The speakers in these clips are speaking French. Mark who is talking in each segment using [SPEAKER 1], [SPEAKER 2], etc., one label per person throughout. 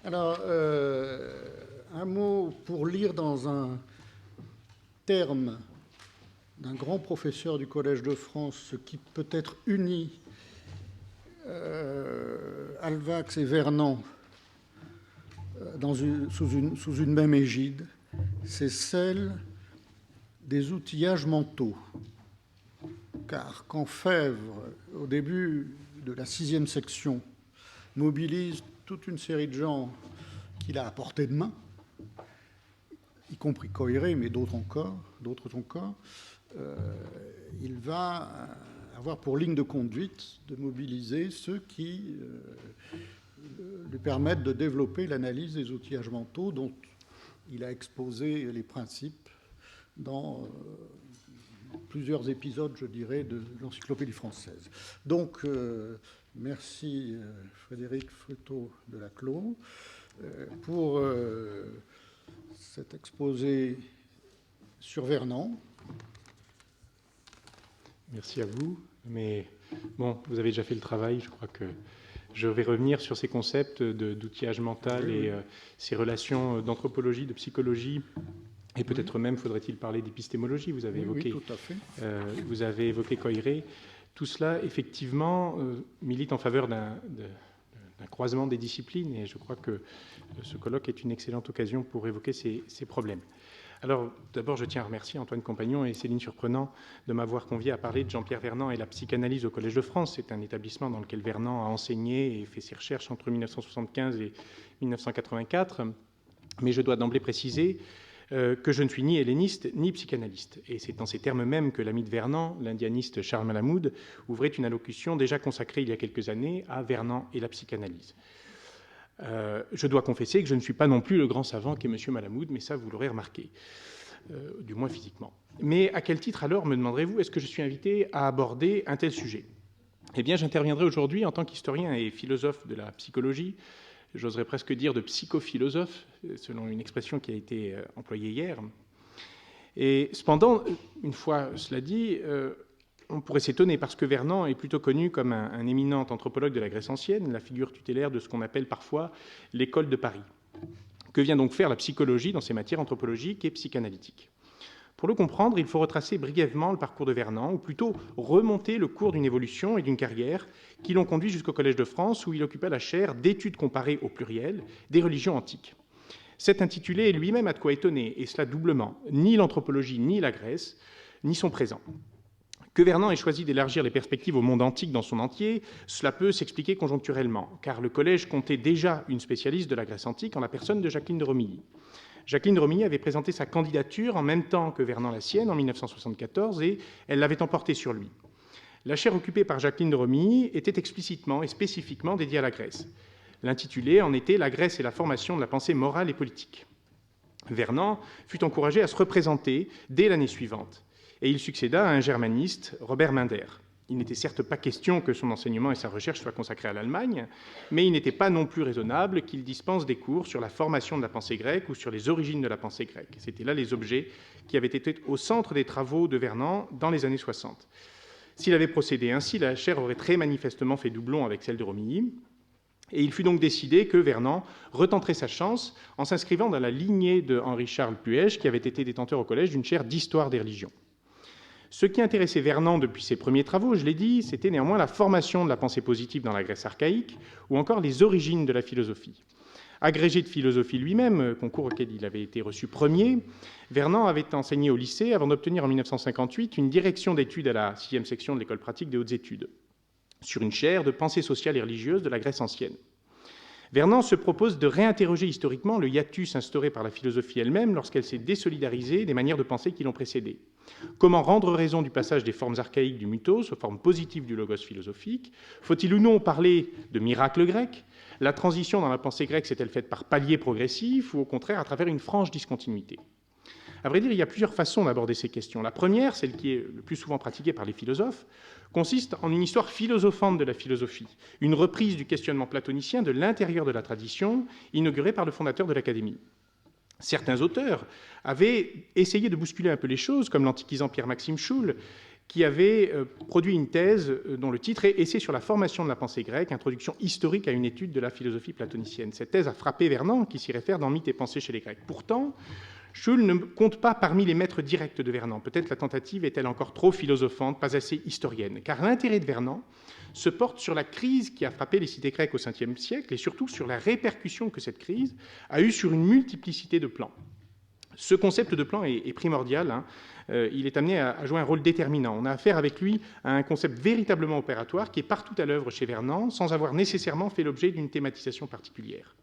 [SPEAKER 1] Alors, un mot pour lire dans un terme d'un grand professeur du Collège de France, ce qui peut-être unit Alvax et Vernon sous une même égide, c'est celle des outillages mentaux. Car quand Fèvre, au début de la 6e section, mobilise toute une série de gens qu'il a à portée de main, y compris Coiré, mais d'autres encore, il va avoir pour ligne de conduite de mobiliser ceux qui lui permettent de développer l'analyse des outillages mentaux dont il a exposé les principes dans plusieurs épisodes, je dirais, de l'encyclopédie française. Donc, merci Frédéric Fruteau de Laclos pour cet exposé sur Vernon.
[SPEAKER 2] Merci à vous. Mais bon, vous avez déjà fait le travail. Je crois que je vais revenir sur ces concepts d'outillage mental et ces relations d'anthropologie, de psychologie. Et peut-être même faudrait-il parler d'épistémologie. Vous avez évoqué,
[SPEAKER 1] oui, tout à fait.
[SPEAKER 2] Vous avez évoqué Coiré. Tout cela, effectivement, milite en faveur d'un croisement des disciplines. Et je crois que ce colloque est une excellente occasion pour évoquer ces problèmes. Alors, d'abord, je tiens à remercier Antoine Compagnon et Céline Surprenant de m'avoir convié à parler de Jean-Pierre Vernant et la psychanalyse au Collège de France. C'est un établissement dans lequel Vernant a enseigné et fait ses recherches entre 1975 et 1984. Mais je dois d'emblée préciser que je ne suis ni helléniste ni psychanalyste. Et c'est en ces termes mêmes que l'ami de Vernant, l'indianiste Charles Malamud, ouvrait une allocution déjà consacrée il y a quelques années à Vernant et la psychanalyse. Je dois confesser que je ne suis pas non plus le grand savant qu'est M. Malamud, mais ça, vous l'aurez remarqué, du moins physiquement. Mais à quel titre, alors, me demanderez-vous, est-ce que je suis invité à aborder un tel sujet? Eh bien, j'interviendrai aujourd'hui en tant qu'historien et philosophe de la psychologie, j'oserais presque dire de psychophilosophe, selon une expression qui a été employée hier. Et cependant, une fois cela dit, on pourrait s'étonner parce que Vernant est plutôt connu comme un éminent anthropologue de la Grèce ancienne, la figure tutélaire de ce qu'on appelle parfois l'école de Paris. Que vient donc faire la psychologie dans ces matières anthropologiques et psychanalytiques? Pour le comprendre, il faut retracer brièvement le parcours de Vernant, ou plutôt remonter le cours d'une évolution et d'une carrière qui l'ont conduit jusqu'au Collège de France, où il occupa la chaire d'études comparées au pluriel des religions antiques. Cet intitulé lui-même a de quoi étonner, et cela doublement. Ni l'anthropologie ni la Grèce n'y sont présents. Que Vernant ait choisi d'élargir les perspectives au monde antique dans son entier, cela peut s'expliquer conjoncturellement, car le Collège comptait déjà une spécialiste de la Grèce antique en la personne de Jacqueline de Romilly. Jacqueline de Romilly avait présenté sa candidature en même temps que Vernant la sienne, en 1974, et elle l'avait emporté sur lui. La chaire occupée par Jacqueline de Romilly était explicitement et spécifiquement dédiée à la Grèce. L'intitulé en était « La Grèce et la formation de la pensée morale et politique ». Vernant fut encouragé à se représenter dès l'année suivante, et il succéda à un germaniste, Robert Minder. Il n'était certes pas question que son enseignement et sa recherche soient consacrés à l'Allemagne, mais il n'était pas non plus raisonnable qu'il dispense des cours sur la formation de la pensée grecque ou sur les origines de la pensée grecque. C'étaient là les objets qui avaient été au centre des travaux de Vernant dans les années 60. S'il avait procédé ainsi, la chaire aurait très manifestement fait doublon avec celle de Romilly, et il fut donc décidé que Vernant retenterait sa chance en s'inscrivant dans la lignée de Henri-Charles Puech, qui avait été détenteur au collège d'une chaire d'histoire des religions. Ce qui intéressait Vernant depuis ses premiers travaux, je l'ai dit, c'était néanmoins la formation de la pensée positive dans la Grèce archaïque ou encore les origines de la philosophie. Agrégé de philosophie lui-même, concours auquel il avait été reçu premier, Vernant avait enseigné au lycée avant d'obtenir en 1958 une direction d'études à la 6e section de l'école pratique des hautes études, sur une chaire de pensée sociale et religieuse de la Grèce ancienne. Vernant se propose de réinterroger historiquement le hiatus instauré par la philosophie elle-même lorsqu'elle s'est désolidarisée des manières de penser qui l'ont précédée. Comment rendre raison du passage des formes archaïques du mythos aux formes positives du logos philosophique? Faut-il ou non parler de miracle grec? La transition dans la pensée grecque s'est-elle faite par paliers progressifs ou au contraire à travers une franche discontinuité? À vrai dire, il y a plusieurs façons d'aborder ces questions. La première, celle qui est le plus souvent pratiquée par les philosophes, consiste en une histoire philosophante de la philosophie, une reprise du questionnement platonicien de l'intérieur de la tradition, inaugurée par le fondateur de l'Académie. Certains auteurs avaient essayé de bousculer un peu les choses, comme l'antiquisant Pierre-Maxime Schul, qui avait produit une thèse dont le titre est « Essai sur la formation de la pensée grecque, introduction historique à une étude de la philosophie platonicienne ». Cette thèse a frappé Vernon, qui s'y réfère dans Mythes et pensées chez les Grecs. Pourtant, Schule ne compte pas parmi les maîtres directs de Vernon. Peut-être la tentative est-elle encore trop philosophante, pas assez historienne. Car l'intérêt de Vernon se porte sur la crise qui a frappé les cités grecques au Ve siècle et surtout sur la répercussion que cette crise a eue sur une multiplicité de plans. Ce concept de plan est primordial. Il est amené à jouer un rôle déterminant. On a affaire avec lui à un concept véritablement opératoire qui est partout à l'œuvre chez Vernon, sans avoir nécessairement fait l'objet d'une thématisation particulière.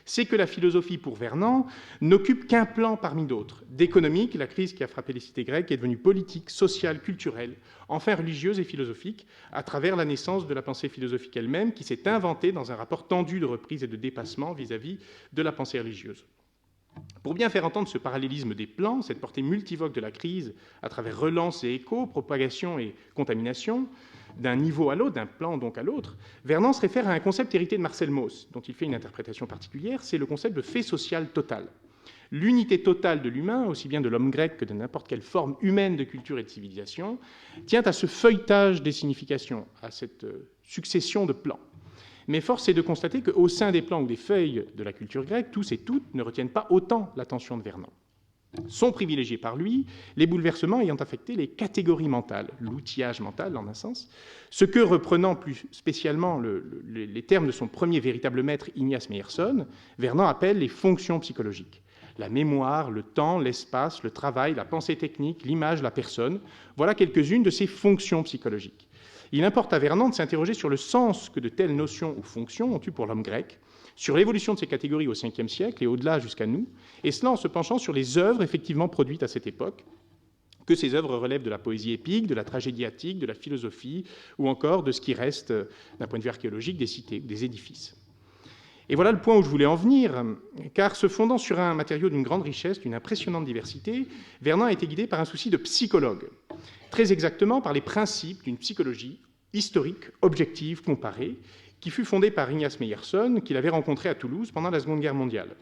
[SPEAKER 2] C'est que la philosophie, pour Vernon, n'occupe qu'un plan parmi d'autres. D'économique, la crise qui a frappé les cités grecques est devenue politique, sociale, culturelle, enfin religieuse et philosophique, à travers la naissance de la pensée philosophique elle-même, qui s'est inventée dans un rapport tendu de reprise et de dépassement vis-à-vis de la pensée religieuse. Pour bien faire entendre ce parallélisme des plans, cette portée multivoque de la crise, à travers relance et écho, propagation et contamination, d'un niveau à l'autre, d'un plan donc à l'autre, Vernon se réfère à un concept hérité de Marcel Mauss, dont il fait une interprétation particulière, c'est le concept de fait social total. L'unité totale de l'humain, aussi bien de l'homme grec que de n'importe quelle forme humaine de culture et de civilisation, tient à ce feuilletage des significations, à cette succession de plans. Mais force est de constater qu'au sein des plans ou des feuilles de la culture grecque, tous et toutes ne retiennent pas autant l'attention de Vernon. Sont privilégiés par lui les bouleversements ayant affecté les catégories mentales, l'outillage mental en un sens, ce que, reprenant plus spécialement les termes de son premier véritable maître, Ignace Meyerson, Vernon appelle les fonctions psychologiques. La mémoire, le temps, l'espace, le travail, la pensée technique, l'image, la personne, voilà quelques-unes de ces fonctions psychologiques. Il importe à Vernon de s'interroger sur le sens que de telles notions ou fonctions ont eu pour l'homme grec, sur l'évolution de ces catégories au Ve siècle et au-delà jusqu'à nous, et cela en se penchant sur les œuvres effectivement produites à cette époque, que ces œuvres relèvent de la poésie épique, de la tragédie attique, de la philosophie, ou encore de ce qui reste, d'un point de vue archéologique, des cités, des édifices. Et voilà le point où je voulais en venir, car se fondant sur un matériau d'une grande richesse, d'une impressionnante diversité, Vernon a été guidé par un souci de psychologue, très exactement par les principes d'une psychologie historique, objective, comparée, qui fut fondée par Ignace Meyerson, qu'il avait rencontré à Toulouse pendant la Seconde Guerre mondiale.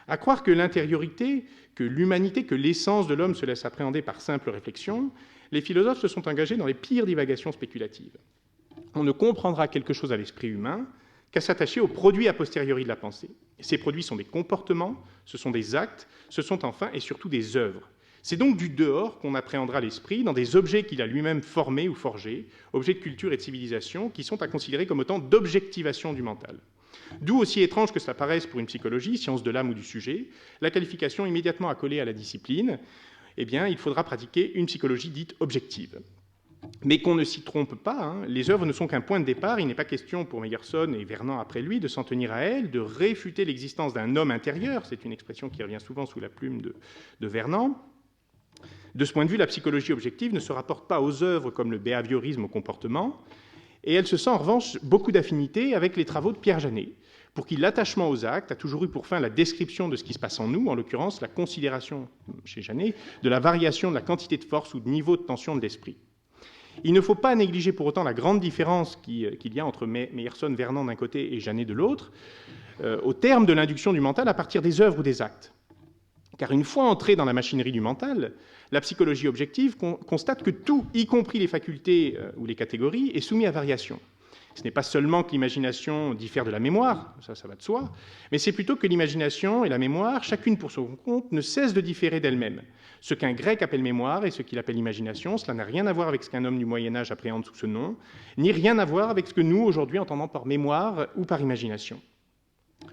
[SPEAKER 2] À croire que l'intériorité, que l'humanité, que l'essence de l'homme se laisse appréhender par simple réflexion, les philosophes se sont engagés dans les pires divagations spéculatives. On ne comprendra quelque chose à l'esprit humain qu'à s'attacher aux produits a posteriori de la pensée. Ces produits sont des comportements, ce sont des actes, ce sont enfin et surtout des œuvres. C'est donc du dehors qu'on appréhendera l'esprit dans des objets qu'il a lui-même formés ou forgés, objets de culture et de civilisation, qui sont à considérer comme autant d'objectivation du mental. D'où, aussi étrange que cela paraisse pour une psychologie, science de l'âme ou du sujet, la qualification immédiatement accolée à la discipline, eh bien, il faudra pratiquer une psychologie dite objective. Mais qu'on ne s'y trompe pas, les œuvres ne sont qu'un point de départ, il n'est pas question pour Meyerson et Vernon après lui de s'en tenir à elles, de réfuter l'existence d'un homme intérieur, c'est une expression qui revient souvent sous la plume de Vernon. De ce point de vue, la psychologie objective ne se rapporte pas aux œuvres comme le behaviorisme au comportement, et elle se sent en revanche beaucoup d'affinité avec les travaux de Pierre Janet, pour qui l'attachement aux actes a toujours eu pour fin la description de ce qui se passe en nous, en l'occurrence la considération, chez Janet, de la variation de la quantité de force ou de niveau de tension de l'esprit. Il ne faut pas négliger pour autant la grande différence qu'il y a entre Meyerson, Vernon d'un côté et Janet de l'autre, au terme de l'induction du mental à partir des œuvres ou des actes. Car une fois entrée dans la machinerie du mental, la psychologie objective constate que tout, y compris les facultés ou les catégories, est soumis à variation. Ce n'est pas seulement que l'imagination diffère de la mémoire, ça va de soi, mais c'est plutôt que l'imagination et la mémoire, chacune pour son compte, ne cessent de différer d'elles-mêmes. Ce qu'un grec appelle mémoire et ce qu'il appelle imagination, cela n'a rien à voir avec ce qu'un homme du Moyen-Âge appréhende sous ce nom, ni rien à voir avec ce que nous, aujourd'hui, entendons par mémoire ou par imagination.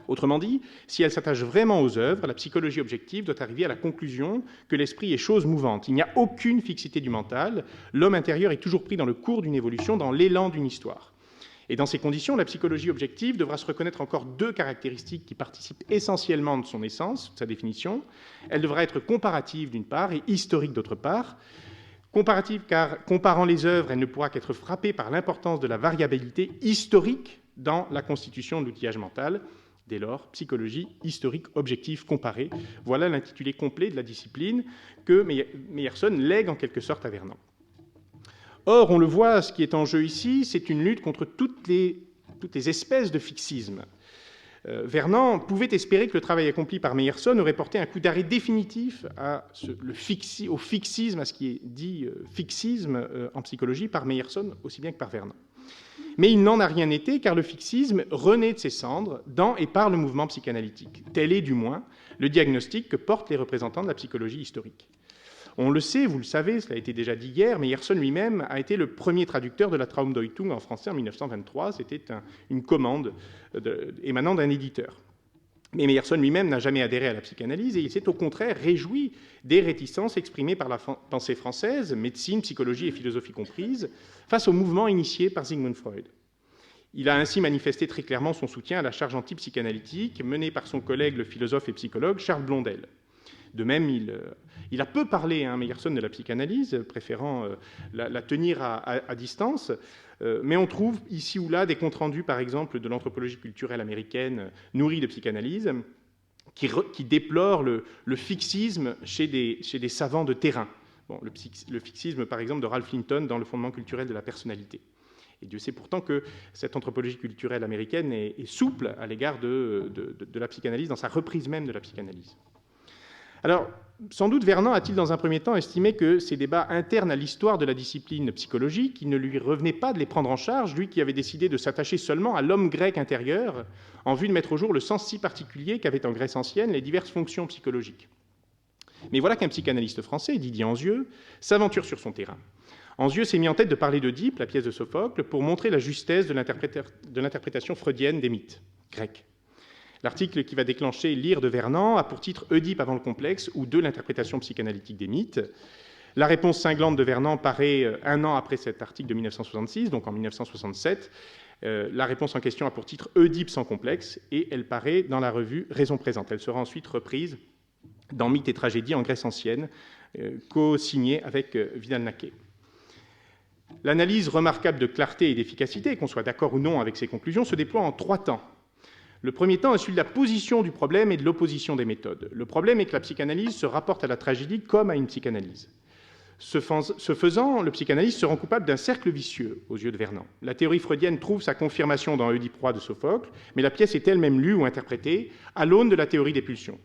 [SPEAKER 2] Autrement dit, si elle s'attache vraiment aux œuvres, la psychologie objective doit arriver à la conclusion que l'esprit est chose mouvante. Il n'y a aucune fixité du mental, l'homme intérieur est toujours pris dans le cours d'une évolution, dans l'élan d'une histoire. Et dans ces conditions, la psychologie objective devra se reconnaître encore deux caractéristiques qui participent essentiellement de son essence, de sa définition. Elle devra être comparative d'une part et historique d'autre part. Comparative car, comparant les œuvres, elle ne pourra qu'être frappée par l'importance de la variabilité historique dans la constitution de l'outillage mental. Dès lors, psychologie historique objective comparée. Voilà l'intitulé complet de la discipline que Meyerson lègue en quelque sorte à Vernon. Or, on le voit, ce qui est en jeu ici, c'est une lutte contre toutes les espèces de fixisme. Vernon pouvait espérer que le travail accompli par Meyerson aurait porté un coup d'arrêt définitif au fixisme, à ce qui est dit fixisme en psychologie par Meyerson aussi bien que par Vernon. Mais il n'en a rien été, car le fixisme renaît de ses cendres dans et par le mouvement psychanalytique. Tel est, du moins, le diagnostic que portent les représentants de la psychologie historique. On le sait, vous le savez, cela a été déjà dit hier, Meyerson lui-même a été le premier traducteur de la Traumdeutung en français en 1923. C'était une commande émanant d'un éditeur. Mais Meyerson lui-même n'a jamais adhéré à la psychanalyse et il s'est au contraire réjoui des réticences exprimées par la pensée française, médecine, psychologie et philosophie comprises, face au mouvement initié par Sigmund Freud. Il a ainsi manifesté très clairement son soutien à la charge antipsychanalytique menée par son collègue, le philosophe et psychologue Charles Blondel. De même, il a peu parlé, Meyerson, de la psychanalyse, préférant la tenir à distance, mais on trouve ici ou là des comptes rendus, par exemple, de l'anthropologie culturelle américaine nourrie de psychanalyse, qui déplorent le fixisme chez des savants de terrain. Bon, le fixisme, par exemple, de Ralph Linton dans Le fondement culturel de la personnalité. Et Dieu sait pourtant que cette anthropologie culturelle américaine est souple à l'égard de la psychanalyse, dans sa reprise même de la psychanalyse. Alors, sans doute, Vernon a-t-il dans un premier temps estimé que ces débats internes à l'histoire de la discipline psychologique, il ne lui revenait pas de les prendre en charge, lui qui avait décidé de s'attacher seulement à l'homme grec intérieur, en vue de mettre au jour le sens si particulier qu'avaient en Grèce ancienne les diverses fonctions psychologiques. Mais voilà qu'un psychanalyste français, Didier Anzieux, s'aventure sur son terrain. Anzieux s'est mis en tête de parler d'Oedipe, la pièce de Sophocle, pour montrer la justesse de l'interprétation freudienne des mythes grecs. L'article qui va déclencher l'ire de Vernon a pour titre « Oedipe avant le complexe » ou « de l'interprétation psychanalytique des mythes ». La réponse cinglante de Vernon paraît un an après cet article de 1966, donc en 1967. La réponse en question a pour titre « Oedipe sans complexe » et elle paraît dans la revue Raison présente. Elle sera ensuite reprise dans Mythes et tragédies en Grèce ancienne, co-signée avec Vidal-Naquet. L'analyse remarquable de clarté et d'efficacité, qu'on soit d'accord ou non avec ses conclusions, se déploie en 3 temps. Le premier temps est celui de la position du problème et de l'opposition des méthodes. Le problème est que la psychanalyse se rapporte à la tragédie comme à une psychanalyse. Ce faisant, le psychanalyste se rend coupable d'un cercle vicieux aux yeux de Vernon. La théorie freudienne trouve sa confirmation dans Oedipe Roi de Sophocle, mais la pièce est elle-même lue ou interprétée à l'aune de la théorie des pulsions.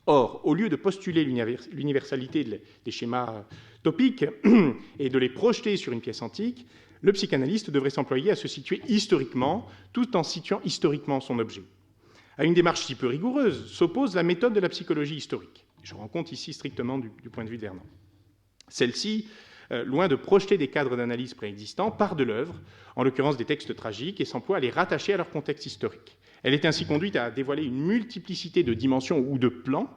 [SPEAKER 2] Or, au lieu de postuler l'universalité des schémas topiques et de les projeter sur une pièce antique, le psychanalyste devrait s'employer à se situer historiquement, tout en situant historiquement son objet. À une démarche si peu rigoureuse s'oppose la méthode de la psychologie historique. Je rends compte ici strictement du point de vue de Vernon. Celle-ci, loin de projeter des cadres d'analyse préexistants, part de l'œuvre, en l'occurrence des textes tragiques, et s'emploie à les rattacher à leur contexte historique. Elle est ainsi conduite à dévoiler une multiplicité de dimensions ou de plans,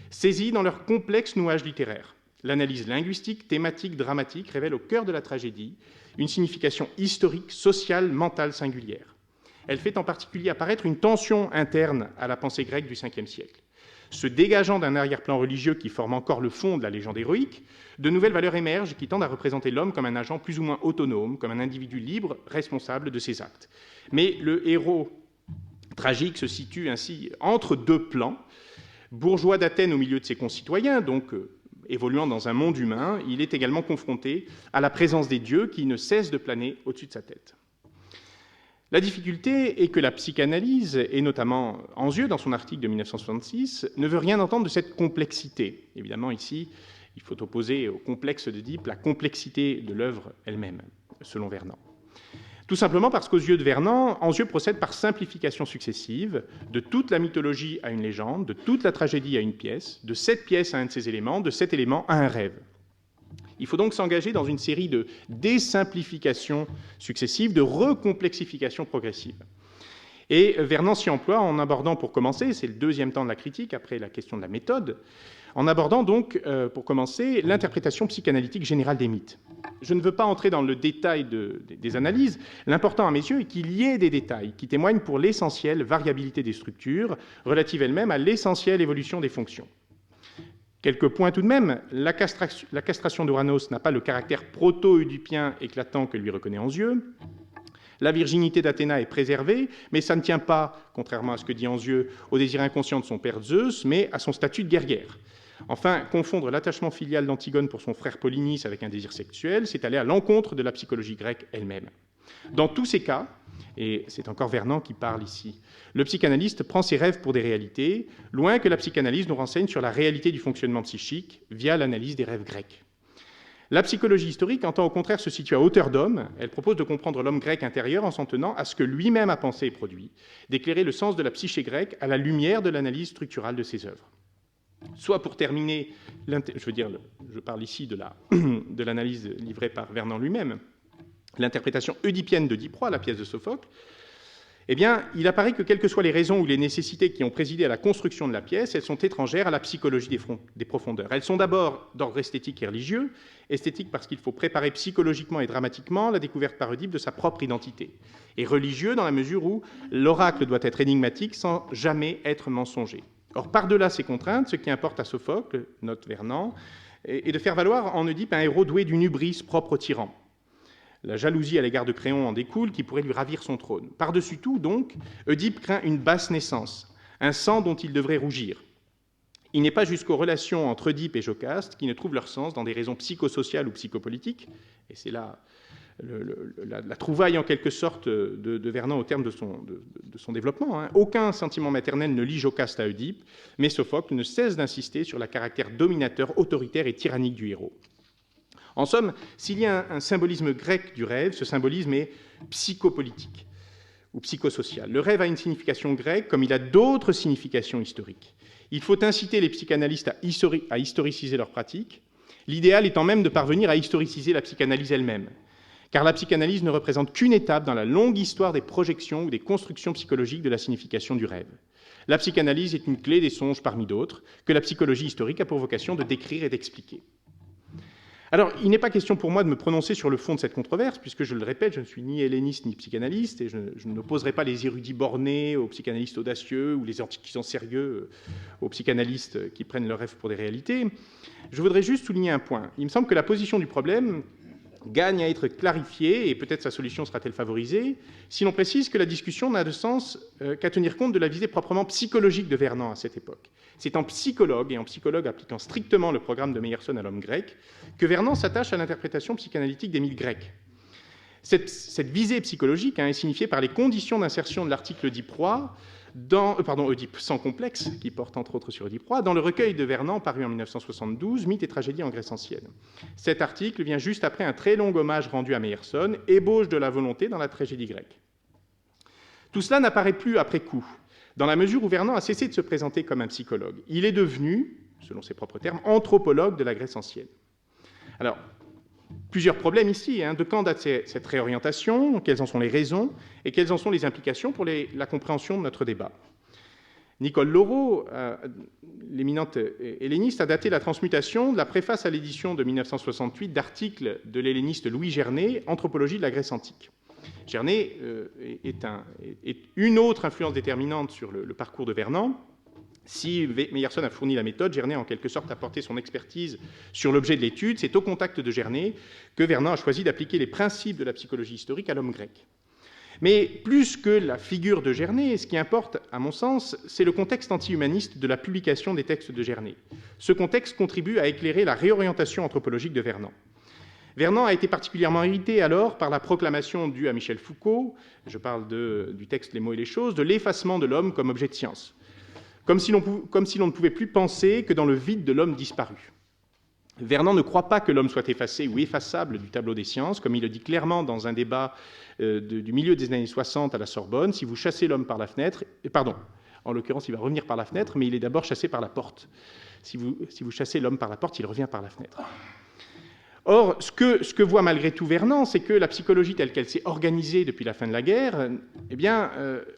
[SPEAKER 2] saisis dans leur complexe nouage littéraire. L'analyse linguistique, thématique, dramatique révèle au cœur de la tragédie une signification historique, sociale, mentale singulière. Elle fait en particulier apparaître une tension interne à la pensée grecque du Ve siècle. Se dégageant d'un arrière-plan religieux qui forme encore le fond de la légende héroïque, de nouvelles valeurs émergent qui tendent à représenter l'homme comme un agent plus ou moins autonome, comme un individu libre, responsable de ses actes. Mais le héros tragique se situe ainsi entre 2 plans. Bourgeois d'Athènes au milieu de ses concitoyens, donc évoluant dans un monde humain, il est également confronté à la présence des dieux qui ne cessent de planer au-dessus de sa tête. La difficulté est que la psychanalyse, et notamment Anzieux dans son article de 1966, ne veut rien entendre de cette complexité. Évidemment, ici, il faut opposer au complexe d'Oedipe la complexité de l'œuvre elle-même, selon Vernon. Tout simplement parce qu'aux yeux de Vernon, Anzieux procède par simplification successive de toute la mythologie à une légende, de toute la tragédie à une pièce, de cette pièce à un de ses éléments, de cet élément à un rêve. Il faut donc s'engager dans une série de désimplifications successives, de recomplexifications progressives. Et Vernon s'y emploie en abordant, pour commencer, c'est le 2e temps de la critique, après la question de la méthode, en abordant donc, pour commencer, l'interprétation psychanalytique générale des mythes. Je ne veux pas entrer dans le détail des analyses. L'important à mes yeux est qu'il y ait des détails qui témoignent pour l'essentielle variabilité des structures, relative elle-même à l'essentielle évolution des fonctions. Quelques points tout de même. La castration d'Ouranos n'a pas le caractère proto-oedipien éclatant que lui reconnaît Anzieux. La virginité d'Athéna est préservée, mais ça ne tient pas, contrairement à ce que dit Anzieux, au désir inconscient de son père Zeus, mais à son statut de guerrière. Enfin, confondre l'attachement filial d'Antigone pour son frère Polynice avec un désir sexuel, c'est aller à l'encontre de la psychologie grecque elle-même. Dans tous ces cas, Et c'est encore Vernant qui parle ici. Le psychanalyste prend ses rêves pour des réalités, loin que la psychanalyse nous renseigne sur la réalité du fonctionnement psychique via l'analyse des rêves grecs. La psychologie historique entend au contraire se situer à hauteur d'homme. Elle propose de comprendre l'homme grec intérieur en s'en tenant à ce que lui-même a pensé et produit, d'éclairer le sens de la psyché grecque à la lumière de l'analyse structurale de ses œuvres. Soit pour terminer, je parle ici de l'analyse livrée par Vernant lui-même, l'interprétation oedipienne d'Oedipe Roi, la pièce de Sophocle, eh bien, il apparaît que quelles que soient les raisons ou les nécessités qui ont présidé à la construction de la pièce, elles sont étrangères à la psychologie des profondeurs. Elles sont d'abord d'ordre esthétique et religieux. Esthétique parce qu'il faut préparer psychologiquement et dramatiquement la découverte par Oedipe de sa propre identité. Et religieux dans la mesure où l'oracle doit être énigmatique sans jamais être mensonger. Or, par-delà ces contraintes, ce qui importe à Sophocle, note Vernant, est de faire valoir en Oedipe un héros doué d'une hubris propre au tyran. La jalousie à l'égard de Créon en découle, qui pourrait lui ravir son trône. Par-dessus tout, donc, Oedipe craint une basse naissance, un sang dont il devrait rougir. Il n'est pas jusqu'aux relations entre Oedipe et Jocaste qui ne trouvent leur sens dans des raisons psychosociales ou psychopolitiques, et c'est là la trouvaille en quelque sorte de Vernant au terme de son développement. Aucun sentiment maternel ne lie Jocaste à Oedipe, mais Sophocle ne cesse d'insister sur le caractère dominateur, autoritaire et tyrannique du héros. En somme, s'il y a un symbolisme grec du rêve, ce symbolisme est psychopolitique ou psychosocial. Le rêve a une signification grecque comme il a d'autres significations historiques. Il faut inciter les psychanalystes à historiciser leurs pratiques, l'idéal étant même de parvenir à historiciser la psychanalyse elle-même, car la psychanalyse ne représente qu'une étape dans la longue histoire des projections ou des constructions psychologiques de la signification du rêve. La psychanalyse est une clé des songes parmi d'autres que la psychologie historique a pour vocation de décrire et d'expliquer. Alors, il n'est pas question pour moi de me prononcer sur le fond de cette controverse, puisque, je le répète, je ne suis ni helléniste ni psychanalyste, et je n'opposerai pas les érudits bornés aux psychanalystes audacieux, ou les antiques qui sont sérieux aux psychanalystes qui prennent leurs rêves pour des réalités. Je voudrais juste souligner un point. Il me semble que la position du problème gagne à être clarifiée, et peut-être sa solution sera-t-elle favorisée, si l'on précise que la discussion n'a de sens qu'à tenir compte de la visée proprement psychologique de Vernant à cette époque. C'est en psychologue, et en psychologue appliquant strictement le programme de Meyerson à l'homme grec, que Vernant s'attache à l'interprétation psychanalytique des mythes grecs. Cette visée psychologique est signifiée par les conditions d'insertion de l'article Oedipe Roi, Oedipe sans complexe, qui porte entre autres sur Oedipe Roi, dans le recueil de Vernant paru en 1972, Mythes et tragédies en Grèce ancienne. Cet article vient juste après un très long hommage rendu à Meyerson, ébauche de la volonté dans la tragédie grecque. Tout cela n'apparaît plus après coup, dans la mesure où Vernant a cessé de se présenter comme un psychologue. Il est devenu, selon ses propres termes, anthropologue de la Grèce ancienne. Alors, plusieurs problèmes ici. De quand date cette réorientation? Quelles en sont les raisons? Et quelles en sont les implications pour la compréhension de notre débat? Nicole Laureau, l'éminente helléniste, a daté la transmutation de la préface à l'édition de 1968 d'articles de l'helléniste Louis Gernet, Anthropologie de la Grèce antique. Gernet est une autre influence déterminante sur le parcours de Vernant. Si Meyerson a fourni la méthode, Gernet a en quelque sorte apporté son expertise sur l'objet de l'étude. C'est au contact de Gernet que Vernant a choisi d'appliquer les principes de la psychologie historique à l'homme grec. Mais plus que la figure de Gernet, ce qui importe, à mon sens, c'est le contexte anti-humaniste de la publication des textes de Gernet. Ce contexte contribue à éclairer la réorientation anthropologique de Vernant. Vernant a été particulièrement irrité alors par la proclamation due à Michel Foucault, je parle du texte Les mots et les choses, de l'effacement de l'homme comme objet de science. Comme si l'on ne pouvait plus penser que dans le vide de l'homme disparu. Vernant ne croit pas que l'homme soit effacé ou effaçable du tableau des sciences, comme il le dit clairement dans un débat du milieu des années 60 à la Sorbonne. Si vous chassez l'homme par la fenêtre, en l'occurrence, il va revenir par la fenêtre, mais il est d'abord chassé par la porte. Si vous chassez l'homme par la porte, il revient par la fenêtre. Or, ce que voit malgré tout Vernant, c'est que la psychologie telle qu'elle s'est organisée depuis la fin de la guerre,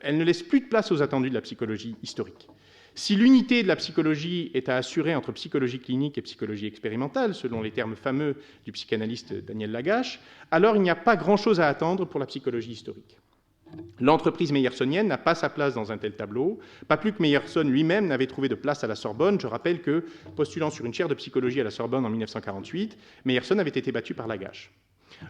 [SPEAKER 2] elle ne laisse plus de place aux attendus de la psychologie historique. Si l'unité de la psychologie est à assurer entre psychologie clinique et psychologie expérimentale, selon les termes fameux du psychanalyste Daniel Lagache, alors il n'y a pas grand-chose à attendre pour la psychologie historique. L'entreprise meyersonienne n'a pas sa place dans un tel tableau, pas plus que Meyerson lui-même n'avait trouvé de place à la Sorbonne. Je rappelle que, postulant sur une chaire de psychologie à la Sorbonne en 1948, Meyerson avait été battu par Lagache.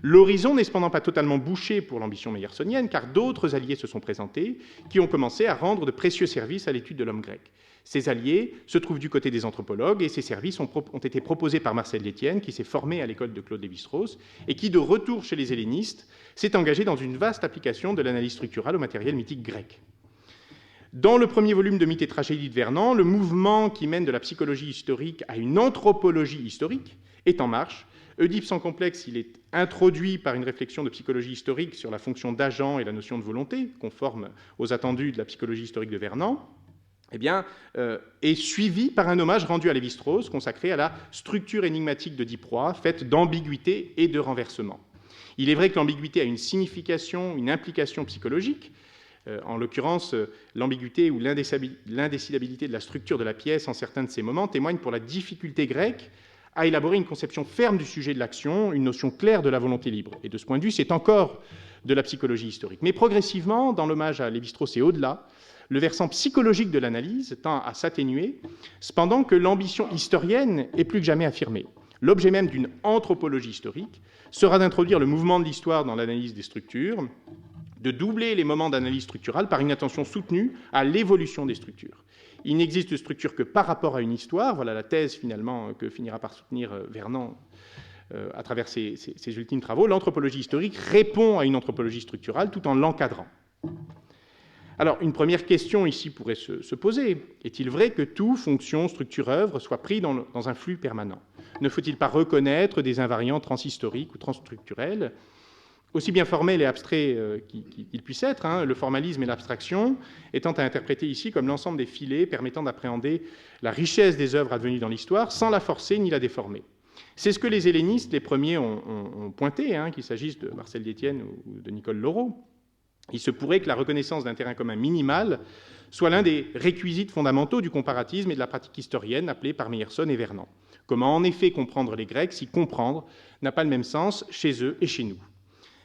[SPEAKER 2] L'horizon n'est cependant pas totalement bouché pour l'ambition meyersonienne, car d'autres alliés se sont présentés, qui ont commencé à rendre de précieux services à l'étude de l'homme grec. Ses alliés se trouvent du côté des anthropologues et ces services ont été proposés par Marcel Détienne, qui s'est formé à l'école de Claude Lévi-Strauss et qui, de retour chez les hellénistes, s'est engagé dans une vaste application de l'analyse structurale au matériel mythique grec. Dans le premier volume de Mythes et tragédies de Vernant, le mouvement qui mène de la psychologie historique à une anthropologie historique est en marche. Oedipe sans complexe, il est introduit par une réflexion de psychologie historique sur la fonction d'agent et la notion de volonté, conforme aux attendus de la psychologie historique de Vernant, est suivi par un hommage rendu à Lévi-Strauss, consacré à la structure énigmatique de Diproie, faite d'ambiguïté et de renversement. Il est vrai que l'ambiguïté a une signification, une implication psychologique, en l'occurrence, l'ambiguïté ou l'indécidabilité de la structure de la pièce en certains de ces moments témoigne pour la difficulté grecque à élaborer une conception ferme du sujet de l'action, une notion claire de la volonté libre. Et de ce point de vue, c'est encore de la psychologie historique. Mais progressivement, dans l'hommage à Lévi-Strauss et au-delà, le versant psychologique de l'analyse tend à s'atténuer, cependant que l'ambition historienne est plus que jamais affirmée. L'objet même d'une anthropologie historique sera d'introduire le mouvement de l'histoire dans l'analyse des structures, de doubler les moments d'analyse structurale par une attention soutenue à l'évolution des structures. Il n'existe de structure que par rapport à une histoire, voilà la thèse finalement que finira par soutenir Vernant à travers ses ultimes travaux. L'anthropologie historique répond à une anthropologie structurale tout en l'encadrant. Alors, une première question ici pourrait se poser. Est-il vrai que tout, fonction, structure, œuvre, soit pris dans un flux permanent? Ne faut-il pas reconnaître des invariants transhistoriques ou transstructurels, aussi bien formels et abstraits qu'ils puissent être, le formalisme et l'abstraction étant à interpréter ici comme l'ensemble des filets permettant d'appréhender la richesse des œuvres advenues dans l'histoire sans la forcer ni la déformer. C'est ce que les hellénistes, les premiers, ont pointé, qu'il s'agisse de Marcel Détienne ou de Nicole Laureau. Il se pourrait que la reconnaissance d'un terrain commun minimal soit l'un des réquisites fondamentaux du comparatisme et de la pratique historienne appelée par Meyerson et Vernant. Comment en effet comprendre les Grecs si comprendre n'a pas le même sens chez eux et chez nous?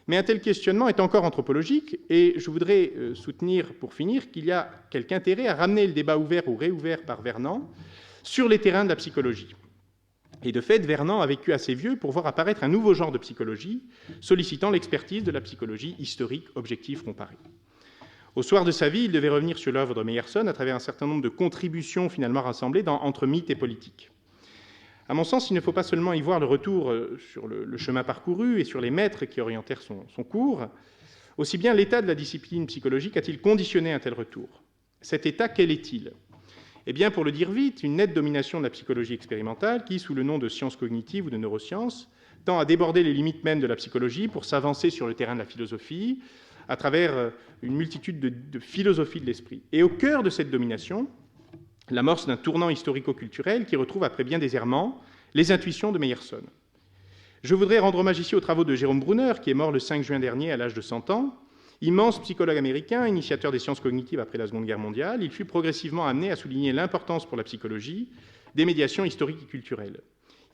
[SPEAKER 2] Mais un tel questionnement est encore anthropologique et je voudrais soutenir, pour finir, qu'il y a quelque intérêt à ramener le débat ouvert ou réouvert par Vernant sur les terrains de la psychologie. Et de fait, Vernant a vécu assez vieux pour voir apparaître un nouveau genre de psychologie, sollicitant l'expertise de la psychologie historique objective comparée. Au soir de sa vie, il devait revenir sur l'œuvre de Meyerson à travers un certain nombre de contributions finalement rassemblées dans Entre mythe et politique. À mon sens, il ne faut pas seulement y voir le retour sur le chemin parcouru et sur les maîtres qui orientèrent son cours, aussi bien l'état de la discipline psychologique a-t-il conditionné un tel retour. Cet état, quel est-il? Eh bien, pour le dire vite, une nette domination de la psychologie expérimentale qui, sous le nom de sciences cognitives ou de neurosciences, tend à déborder les limites même de la psychologie pour s'avancer sur le terrain de la philosophie à travers une multitude de philosophies de l'esprit. Et au cœur de cette domination, l'amorce d'un tournant historico-culturel qui retrouve, après bien des errements, les intuitions de Meyerson. Je voudrais rendre hommage ici aux travaux de Jérôme Brunner, qui est mort le 5 juin dernier à l'âge de 100 ans, immense psychologue américain, initiateur des sciences cognitives après la Seconde Guerre mondiale. Il fut progressivement amené à souligner l'importance pour la psychologie des médiations historiques et culturelles.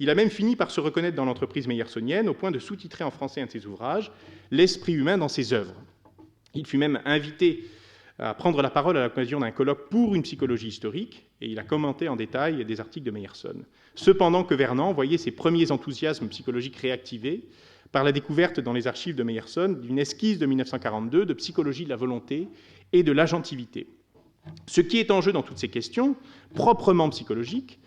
[SPEAKER 2] Il a même fini par se reconnaître dans l'entreprise meyersonienne au point de sous-titrer en français un de ses ouvrages, L'esprit humain dans ses œuvres. Il fut même invité à prendre la parole à l'occasion d'un colloque pour une psychologie historique, et il a commenté en détail des articles de Meyerson. Cependant que Vernant voyait ses premiers enthousiasmes psychologiques réactivés par la découverte dans les archives de Meyerson d'une esquisse de 1942 de psychologie de la volonté et de l'agentivité. Ce qui est en jeu dans toutes ces questions, proprement psychologiques,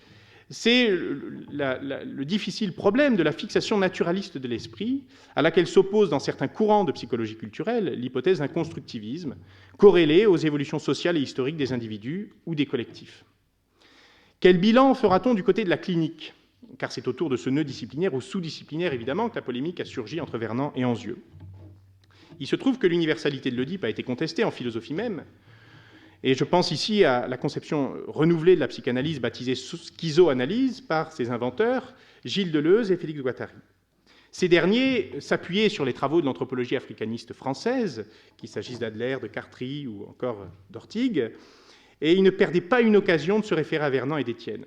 [SPEAKER 2] c'est le difficile problème de la fixation naturaliste de l'esprit, à laquelle s'oppose dans certains courants de psychologie culturelle l'hypothèse d'un constructivisme corrélé aux évolutions sociales et historiques des individus ou des collectifs. Quel bilan fera-t-on du côté de la clinique? Car c'est autour de ce nœud disciplinaire ou sous-disciplinaire, évidemment, que la polémique a surgi entre Vernant et Anzieux. Il se trouve que l'universalité de l'Oedipe a été contestée en philosophie même, et je pense ici à la conception renouvelée de la psychanalyse baptisée schizoanalyse par ses inventeurs, Gilles Deleuze et Félix Guattari. Ces derniers s'appuyaient sur les travaux de l'anthropologie africaniste française, qu'il s'agisse d'Adler, de Cartry ou encore d'Ortigue, et ils ne perdaient pas une occasion de se référer à Vernant et d'Étienne.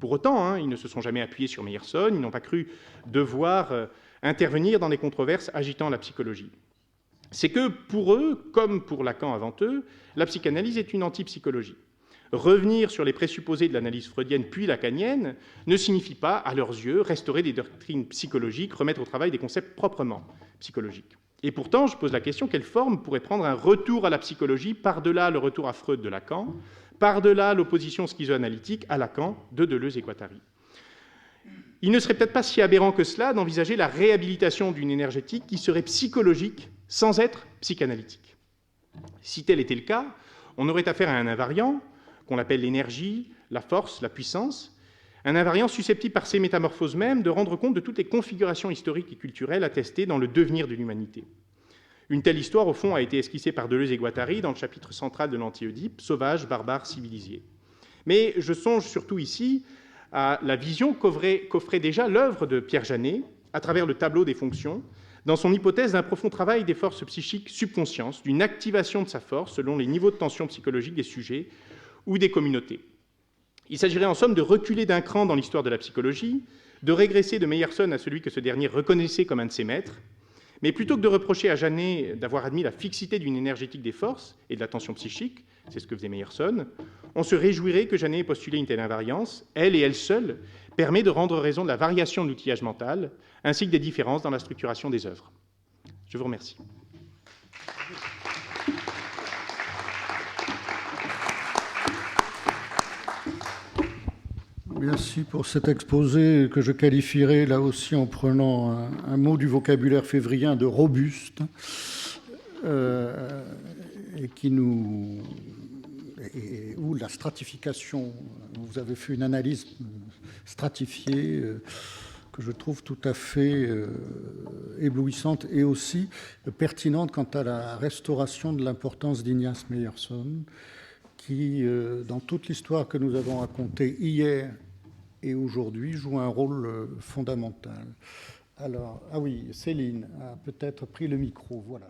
[SPEAKER 2] Pour autant, ils ne se sont jamais appuyés sur Meyerson, ils n'ont pas cru devoir intervenir dans des controverses agitant la psychologie. C'est que pour eux, comme pour Lacan avant eux, la psychanalyse est une antipsychologie. Revenir sur les présupposés de l'analyse freudienne puis lacanienne ne signifie pas, à leurs yeux, restaurer des doctrines psychologiques, remettre au travail des concepts proprement psychologiques. Et pourtant, je pose la question, quelle forme pourrait prendre un retour à la psychologie par-delà le retour à Freud de Lacan, par-delà l'opposition schizoanalytique à Lacan de Deleuze et Guattari. Il ne serait peut-être pas si aberrant que cela d'envisager la réhabilitation d'une énergétique qui serait psychologique sans être psychanalytique. Si tel était le cas, on aurait affaire à un invariant, qu'on appelle l'énergie, la force, la puissance, un invariant susceptible par ses métamorphoses mêmes de rendre compte de toutes les configurations historiques et culturelles attestées dans le devenir de l'humanité. Une telle histoire, au fond, a été esquissée par Deleuze et Guattari dans le chapitre central de l'Anti-Oedipe, sauvage, barbare, civilisé. Mais je songe surtout ici à la vision qu'offrait déjà l'œuvre de Pierre Janet, à travers le tableau des fonctions, dans son hypothèse d'un profond travail des forces psychiques subconscientes, d'une activation de sa force selon les niveaux de tension psychologique des sujets ou des communautés. Il s'agirait en somme de reculer d'un cran dans l'histoire de la psychologie, de régresser de Meyerson à celui que ce dernier reconnaissait comme un de ses maîtres, mais plutôt que de reprocher à Janet d'avoir admis la fixité d'une énergétique des forces et de la tension psychique, c'est ce que faisait Meyerson, on se réjouirait que Janet ait postulé une telle invariance. Elle et elle seule permet de rendre raison de la variation de l'outillage mental, ainsi que des différences dans la structuration des œuvres. Je vous remercie.
[SPEAKER 1] Merci pour cet exposé que je qualifierais là aussi en prenant un mot du vocabulaire févrien de robuste, et qui nous... où la stratification, vous avez fait une analyse stratifiée que je trouve tout à fait éblouissante et aussi pertinente quant à la restauration de l'importance d'Ignace Meyerson, qui, dans toute l'histoire que nous avons racontée hier et aujourd'hui, joue un rôle fondamental. Alors, ah oui, Céline a peut-être pris le micro, voilà.